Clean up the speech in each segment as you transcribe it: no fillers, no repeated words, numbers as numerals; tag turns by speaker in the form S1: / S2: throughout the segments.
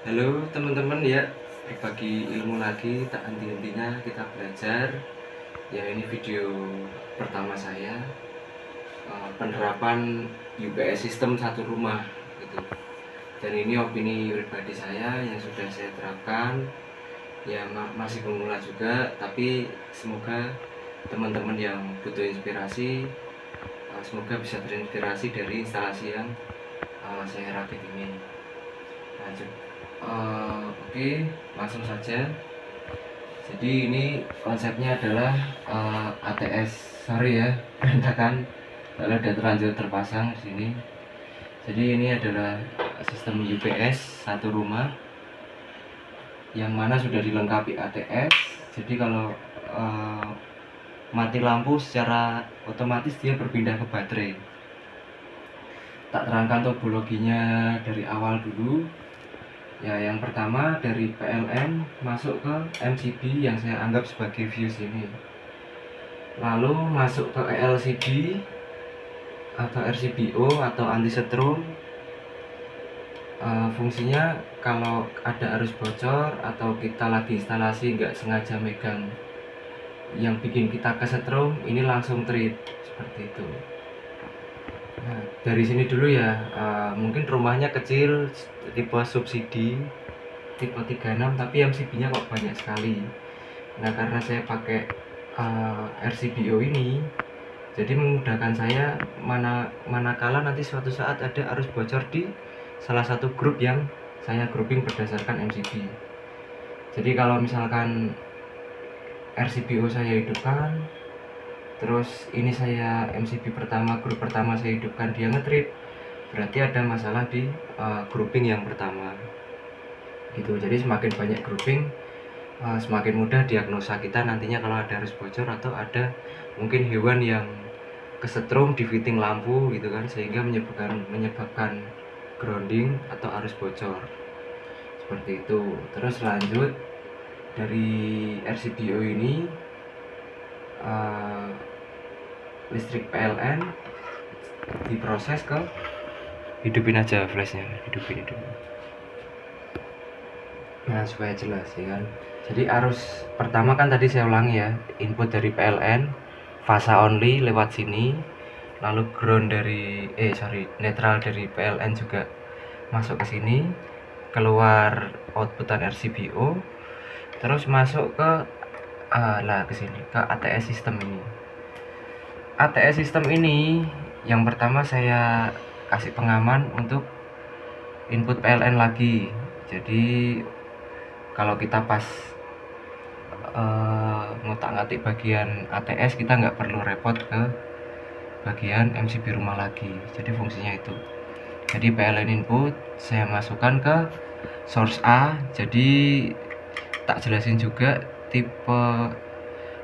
S1: Halo teman-teman ya, berbagi ilmu lagi, tak henti-hentinya kita belajar. Ya ini video pertama saya, penerapan UPS sistem satu rumah gitu. Dan ini opini pribadi saya yang sudah saya terapkan. Ya masih pemula juga, tapi semoga teman-teman yang butuh inspirasi, semoga bisa terinspirasi dari instalasi yang saya rakit ini. Lanjut. Oke, langsung saja. Jadi ini konsepnya adalah ATS, sorry ya, berantakan kalau udah terlanjur terpasang di sini. Jadi ini adalah sistem UPS satu rumah yang mana sudah dilengkapi ATS. Jadi kalau mati lampu secara otomatis dia berpindah ke baterai. Tak terangkan topologinya dari awal dulu. Ya, yang pertama dari PLN masuk ke MCB yang saya anggap sebagai fuse ini. Lalu masuk ke LCD atau RCBO atau anti setrum. Fungsinya kalau ada arus bocor atau kita lagi instalasi nggak sengaja megang yang bikin kita kesetrum, ini langsung trip seperti itu. Nah, dari sini dulu ya, mungkin rumahnya kecil, tipe subsidi, tipe 36, tapi MCB-nya kok banyak sekali. Nah, karena saya pakai RCBO ini, jadi memudahkan saya manakala nanti suatu saat ada arus bocor di salah satu grup yang saya grouping berdasarkan MCB. Jadi kalau misalkan RCBO saya hidupkan, terus ini saya MCB pertama, grup pertama saya hidupkan, dia ngetrip, berarti ada masalah di grouping yang pertama gitu. Jadi semakin banyak grouping, semakin mudah diagnosa kita nantinya kalau ada arus bocor atau ada mungkin hewan yang kesetrum di fitting lampu gitu kan, sehingga menyebabkan grounding atau arus bocor seperti itu. Terus lanjut dari RCBO ini, listrik PLN diproses ke, hidupin aja flashnya, hidupin. Nah, supaya jelas ya kan. Jadi arus pertama kan tadi saya ulangi ya, input dari PLN fasa only lewat sini, lalu ground dari netral dari PLN juga masuk ke sini, keluar outputan RCBO, terus masuk ke ke sini, ke ATS sistem ini. ATS sistem ini yang pertama saya kasih pengaman untuk input PLN lagi. Jadi kalau kita pas ngotak-ngatik bagian ATS, kita nggak perlu repot ke bagian MCB rumah lagi. Jadi fungsinya itu. Jadi PLN input saya masukkan ke source A. Jadi tak jelasin juga tipe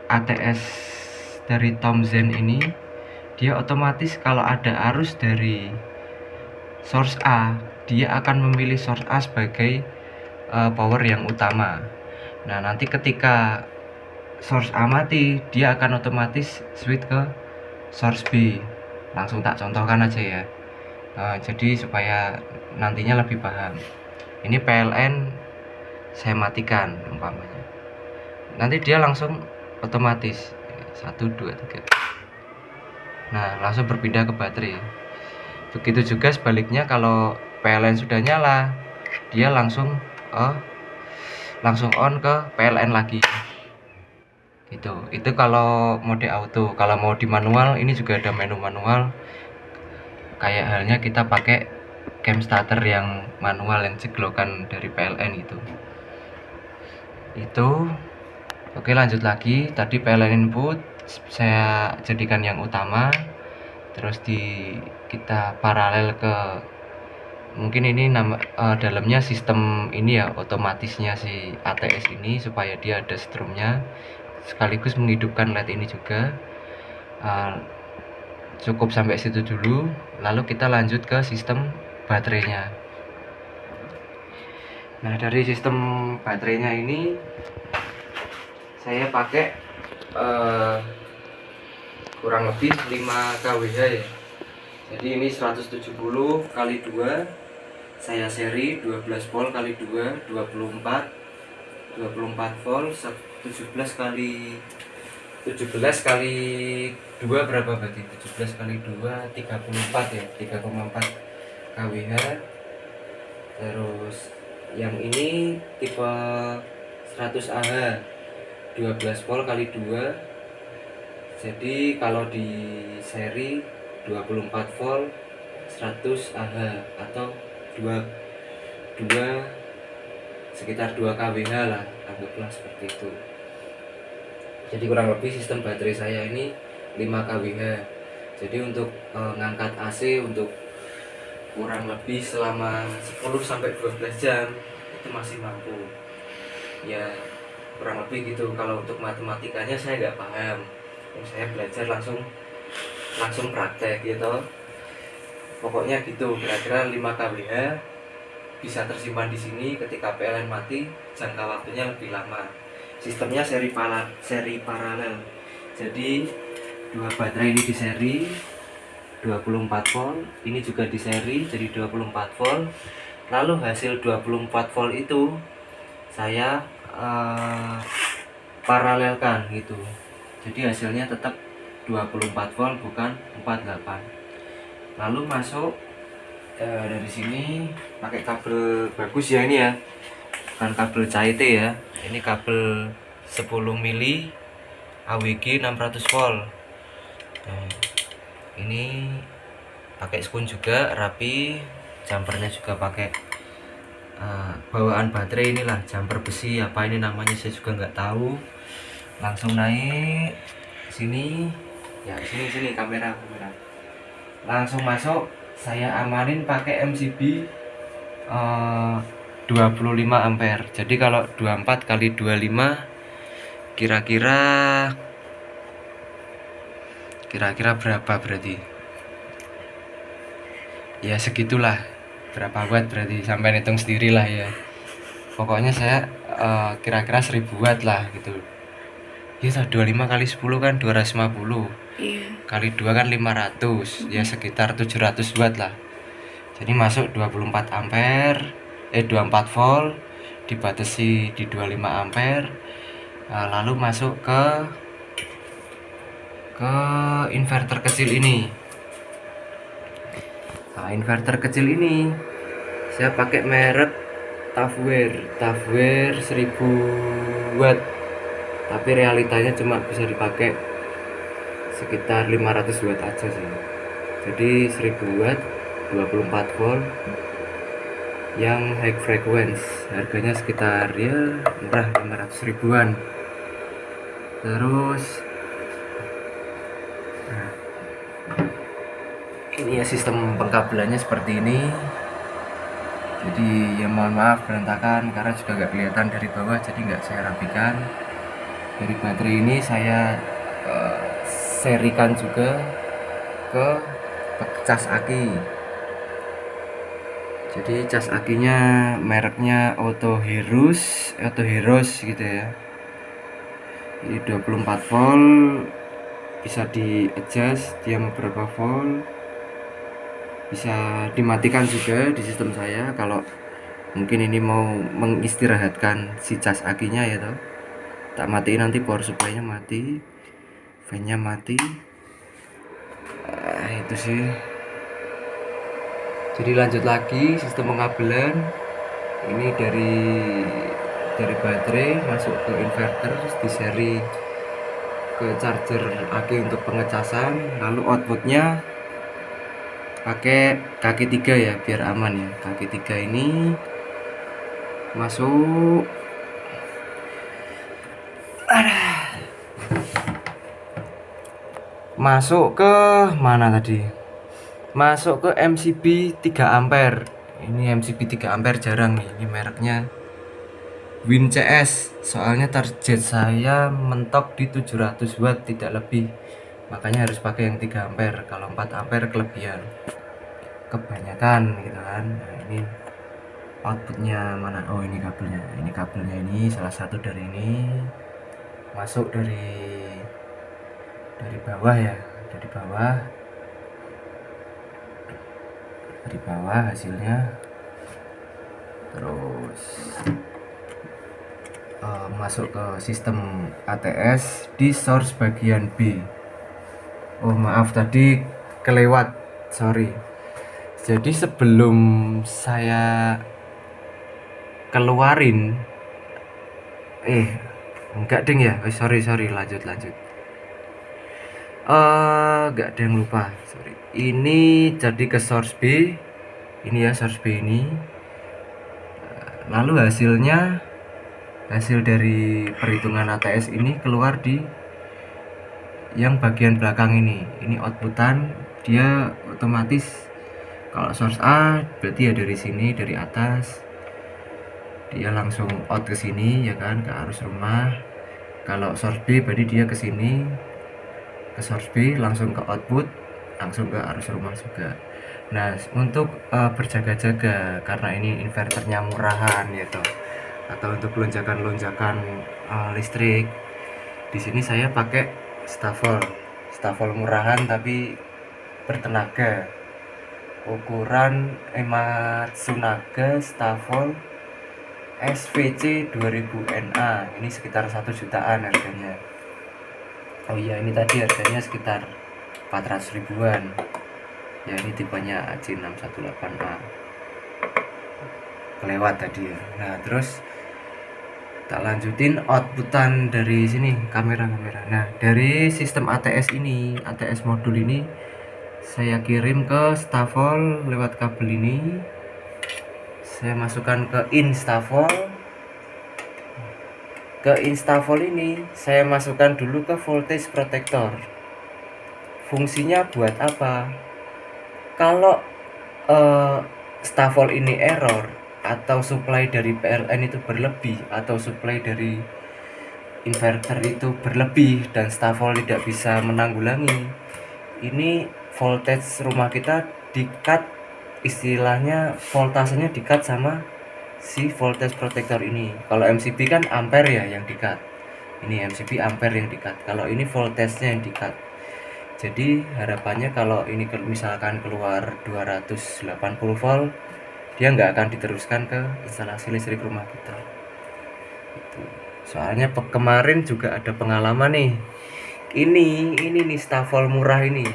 S1: ATS dari Thomson ini, dia otomatis kalau ada arus dari source A, dia akan memilih source A sebagai power yang utama. Nah, nanti ketika source A mati, dia akan otomatis switch ke source B. Langsung tak contohkan aja ya. Jadi supaya nantinya lebih paham. Ini PLN saya matikan umpamanya. Nanti dia langsung otomatis 1 2 3. Nah, langsung berpindah ke baterai. Begitu juga sebaliknya, kalau PLN sudah nyala, dia langsung on ke PLN lagi. Gitu. Itu kalau mode auto. Kalau mau di manual, ini juga ada menu manual. Kayak halnya kita pakai cam starter yang manual yang jeglokan dari PLN itu. Oke, lanjut lagi. Tadi PLN input saya jadikan yang utama. Terus kita paralel ke, mungkin ini dalamnya sistem ini ya, otomatisnya si ATS ini, supaya dia ada strumnya sekaligus menghidupkan LED ini juga. Cukup sampai situ dulu, lalu kita lanjut ke sistem baterainya. Nah, dari sistem baterainya ini saya pakai kurang lebih 5 kWh ya. Jadi ini 170 kali 2 saya seri 12 volt kali 2 24 volt 17 kali 2 berapa berarti? 17 kali 2 34 ya, 3,4 kWh. Terus yang ini tipe 100 Ah 12 volt kali 2. Jadi kalau di seri 24 volt 100 Ah atau 2 sekitar 2 kWh lah, anggaplah seperti itu. Jadi kurang lebih sistem baterai saya ini 5 kWh. Jadi untuk ngangkat AC untuk kurang lebih selama 10 sampai 12 jam itu masih mampu. Ya kurang lebih gitu. Kalau untuk matematikanya saya nggak paham. Saya belajar langsung praktek gitu. Pokoknya gitu, kira-kira 5 kWh bisa tersimpan di sini. Ketika PLN mati, jangka waktunya lebih lama. Sistemnya seri paralel. Jadi dua baterai ini di seri 24 volt, ini juga di seri jadi 24 volt. Lalu hasil 24 volt itu saya paralelkan gitu. Jadi hasilnya tetap 24 volt bukan 48. Lalu masuk dari sini pakai kabel bagus ya, ini ya, bukan kabel CHT ya, ini kabel 10 mili AWG 600 volt. Nah, ini pakai spoon juga rapi, jumpernya juga pakai bawaan baterai, inilah jumper besi apa ini namanya saya juga nggak tahu. Langsung naik sini ya, sini kamera langsung masuk. Saya amanin pakai MCB 25 ampere. Jadi kalau 24 kali 25 kira-kira berapa berarti? Ya segitulah, berapa watt berarti, sampai hitung sendiri lah ya. Pokoknya saya kira-kira 1000 watt lah gitu. Ya 25 kali 10 kan 250. Kali 2 kan 500, ya sekitar 700 watt lah. Jadi masuk 24 ampere 24 volt dibatasi di 25 ampere. Lalu masuk ke inverter kecil ini. Nah, inverter kecil ini saya pakai merek Tafware 1000 watt, tapi realitanya cuma bisa dipakai sekitar 500 watt aja sih. Jadi 1000 watt 24 volt yang high frequency, harganya sekitar ya murah 500 ribuan. Terus ini ya sistem pengkabelannya seperti ini. Jadi ya mohon maaf berantakan karena juga nggak kelihatan dari bawah, jadi nggak saya rapikan. Dari baterai ini saya serikan juga ke cas aki. Jadi cas akinya mereknya Auto Heroes gitu ya. Ini 24 volt, bisa di adjust dia mau berapa volt, bisa dimatikan juga di sistem saya kalau mungkin ini mau mengistirahatkan si cas akinya ya toh. Tak matiin nanti power supply nya mati, fan nya mati. Itu sih. Jadi lanjut lagi sistem pengabelan ini dari baterai masuk ke inverter, terus di seri ke charger aki untuk pengecasan. Lalu outputnya pakai kaki 3 ya biar aman ya. Kaki 3 ini masuk ke mana tadi? Masuk ke MCB 3 ampere. Ini MCB 3 ampere jarang nih, ini mereknya WinCS. Soalnya target saya mentok di 700 watt tidak lebih. Makanya harus pakai yang 3 ampere. Kalau 4 ampere kelebihan. Kebanyakan gitu kan. Nah, ini outputnya mana? Oh, ini kabelnya. Ini kabelnya, ini salah satu dari ini. Masuk dari bawah ya, dari bawah hasilnya. terus masuk ke sistem ATS di source bagian B. Oh maaf tadi kelewat, sorry. Jadi sebelum saya keluarin enggak ding ya, sorry lanjut enggak ada yang lupa, sorry. Ini jadi ke source B, ini ya source B ini. Lalu hasil dari perhitungan ATS ini keluar di yang bagian belakang ini outputan. Dia otomatis kalau source A berarti ya dari sini, dari atas dia langsung out ke sini ya kan, ke arus rumah. Kalau source B berarti dia ke sini, ke source B langsung ke output, langsung ke arus rumah juga. Nah untuk berjaga-jaga karena ini inverternya murahan gitu, atau untuk lonjakan listrik, di sini saya pakai stafol murahan tapi bertenaga, ukuran Matsunaga stafol SVC 2000 NA. Ini sekitar 1 jutaan harganya. Oh iya, ini tadi harganya sekitar 400 ribuan ya. Ini tipenya AC618A, kelewat tadi ya. Nah terus tak lanjutin outputan dari sini, kamera. Nah dari sistem ATS ini, ATS modul ini saya kirim ke stafol lewat kabel ini. Saya masukkan ke instafol. Ke instafol ini saya masukkan dulu ke voltage protector. Fungsinya buat apa? Kalau stafol ini error atau supply dari PLN itu berlebih, atau supply dari inverter itu berlebih dan stafol tidak bisa menanggulangi, ini voltage rumah kita di-cut, istilahnya voltasenya di-cut sama si voltage protector ini. Kalau MCB kan ampere ya yang di-cut, ini MCB ampere yang di-cut, kalau ini voltasenya yang di-cut. Jadi harapannya kalau ini misalkan keluar 280 volt, dia nggak akan diteruskan ke instalasi listrik rumah kita itu. Soalnya kemarin juga ada pengalaman nih, ini nih stafol murah ini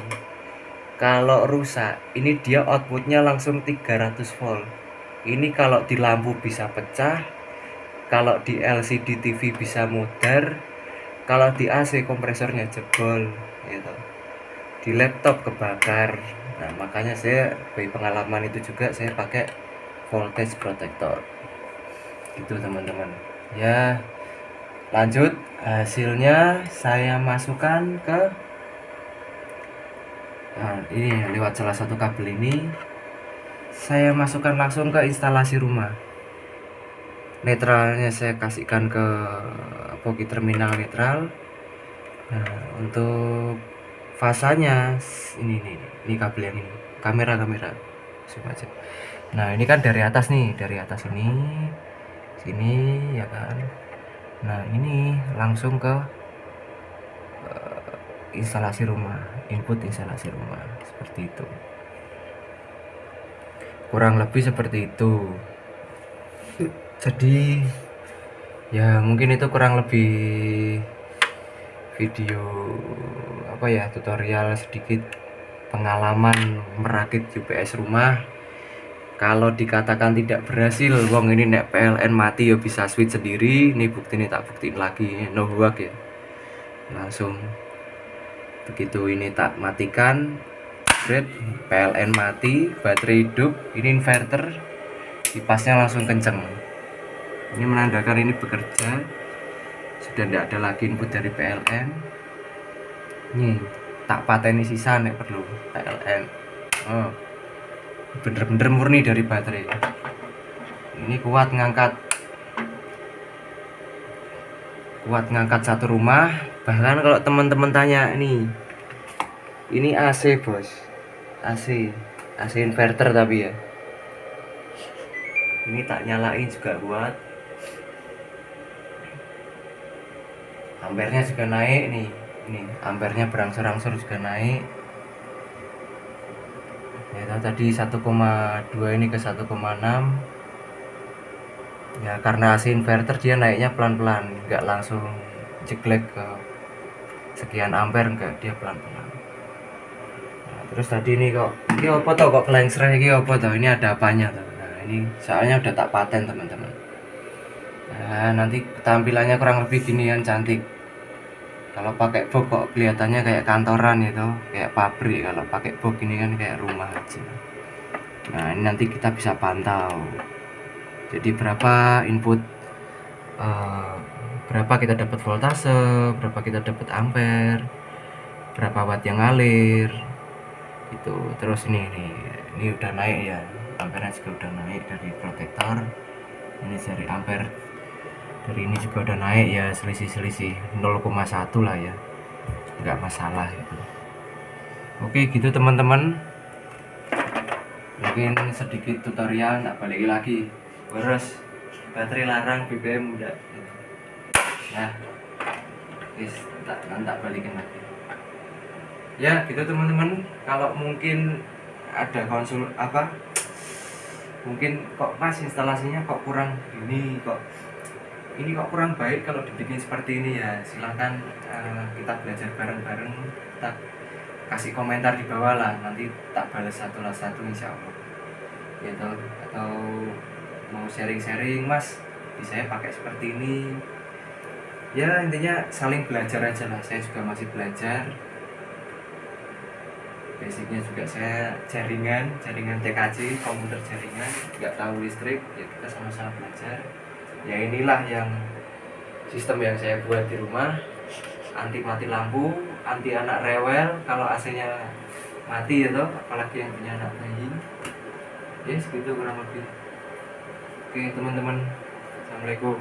S1: kalau rusak, ini dia outputnya langsung 300 volt. Ini kalau di lampu bisa pecah, kalau di LCD TV bisa mudar, kalau di AC kompresornya jebol gitu, di laptop kebakar. Nah makanya saya bagi pengalaman itu juga saya pakai voltage protector itu teman-teman ya. Lanjut, hasilnya saya masukkan ke ini lewat salah satu kabel ini, saya masukkan langsung ke instalasi rumah. Netralnya saya kasihkan ke poki terminal netral. Nah untuk fasanya ini kabel yang ini, kamera zoom aja. Nah ini kan dari atas nih, dari atas ini sini ya kan. Nah ini langsung ke instalasi rumah, input instalasi rumah, seperti itu, kurang lebih seperti itu. Jadi ya mungkin itu kurang lebih video apa ya, tutorial sedikit pengalaman merakit UPS rumah. Kalau dikatakan tidak berhasil, wong ini nek PLN mati ya bisa switch sendiri. Ini bukti, ini tak buktiin lagi, no hoax ya. Langsung begitu ini tak matikan, PLN mati, baterai hidup, ini inverter kipasnya langsung kenceng. Ini menandakan ini bekerja, sudah tidak ada lagi input dari PLN. Nih tak pateni sisa nek perlu PLN. Oh bener-bener murni dari baterai. Ini kuat ngangkat satu rumah. Bahkan kalau teman-teman tanya, ini AC bos, AC inverter tapi ya ini tak nyalain juga kuat. Ampernya juga naik nih, ini ampernya berangsur-angsur juga naik ya. Tadi 1,2 ini ke 1,6. Ya karena AC inverter dia naiknya pelan-pelan, nggak langsung jeglek ke sekian ampere, enggak, dia pelan-pelan. Nah, terus tadi ini kok ini apa tau kok kelengsreh ini apa tau, ini ada apanya tau. Nah ini soalnya udah tak paten teman-teman. Nah nanti tampilannya kurang lebih gini kan, cantik. Kalau pakai box kok kelihatannya kayak kantoran itu, kayak pabrik. Kalau pakai box ini kan kayak rumah aja. Nah ini nanti kita bisa pantau, jadi berapa input, berapa kita dapat voltase, berapa kita dapat ampere, berapa watt yang ngalir gitu. Terus ini udah naik ya, ampere juga udah naik dari protektor. Ini dari ampere dari ini juga udah naik ya, selisih 0,1 lah ya, nggak masalah gitu. Oke gitu teman-teman, mungkin sedikit tutorial, nak balik lagi boros baterai larang BBM udah. Nah tak balikin lagi ya gitu teman-teman. Kalau mungkin ada konsul apa, mungkin kok mas instalasinya kok kurang ini kok kurang baik kalau dibikin seperti ini, ya silahkan kita belajar bareng-bareng. Kita kasih komentar di bawah lah, nanti tak balas satu insya Allah gitu. Atau mau sharing-sharing, mas bisa saya pakai seperti ini, ya intinya saling belajar aja lah. Saya juga masih belajar, basicnya juga saya jaringan TKJ, komputer jaringan, nggak tahu listrik, ya kita sama-sama belajar. Ya inilah yang sistem yang saya buat di rumah, anti mati lampu, anti anak rewel kalau AC-nya mati ya toh, apalagi yang punya anak bayi. Ya segitu kurang lebih. Oke teman-teman, assalamualaikum.